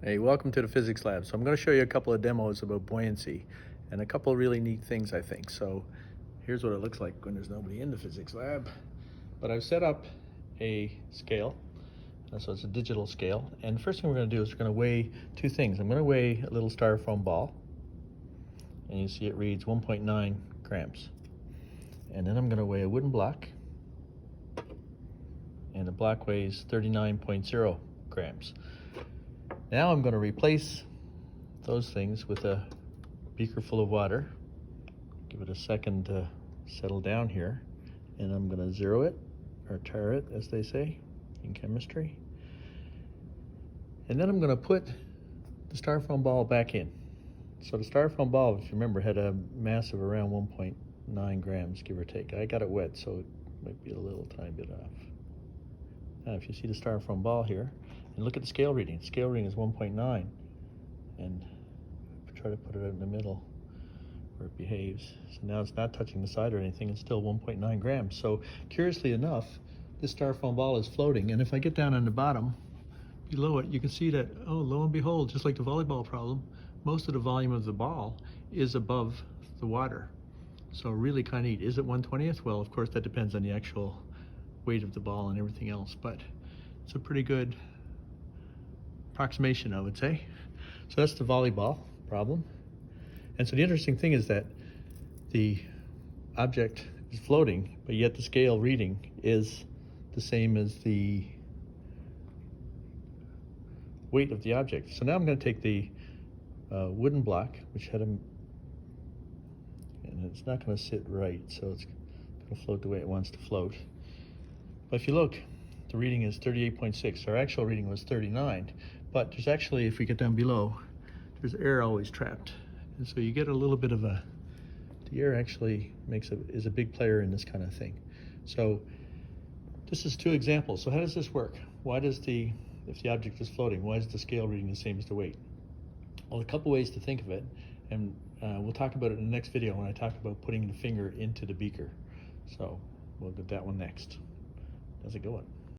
Hey, welcome to the physics lab. So I'm going to show you a couple of demos about buoyancy and a couple of really neat things, I think. So here's what it looks like when there's nobody in the physics lab. But I've set up a scale, so it's a digital scale. And the first thing we're going to do is we're going to weigh two things. I'm going to weigh a little styrofoam ball, and you see it reads 1.9 grams. And then I'm going to weigh a wooden block, and the block weighs 39.0 grams. Now I'm going to replace those things with a beaker full of water. Give it a second to settle down here, and I'm going to zero it, or tar it as they say in chemistry. And then I'm going to put the styrofoam ball back in. So the styrofoam ball, if you remember, had a mass of around 1.9 grams, give or take. I got it wet, so it might be a little tiny bit off. Now if you see the styrofoam ball here, and look at the scale reading. The scale reading is 1.9, and try to put it in the middle where it behaves. So now it's not touching the side or anything, it's still 1.9 grams. So curiously enough, this styrofoam ball is floating, and if I get down on the bottom, below it, you can see that, oh, lo and behold, just like the volleyball problem, most of the volume of the ball is above the water. So really kind of neat. Is it 1/20th? Well, of course, that depends on the actual weight of the ball and everything else, but it's a pretty good approximation, I would say. So that's the volleyball problem. And so the interesting thing is that the object is floating, but yet the scale reading is the same as the weight of the object. So now I'm going to take the wooden block, which had and it's not going to sit right, so it's going to float the way it wants to float. But if you look, the reading is 38.6. Our actual reading was 39, but there's actually, if we get down below, there's air always trapped. And so you get a little bit of the air actually is a big player in this kind of thing. So this is two examples. So how does this work? Why does if the object is floating, why is the scale reading the same as the weight? Well, a couple ways to think of it, and we'll talk about it in the next video when I talk about putting the finger into the beaker. So we'll get that one next. How's it going?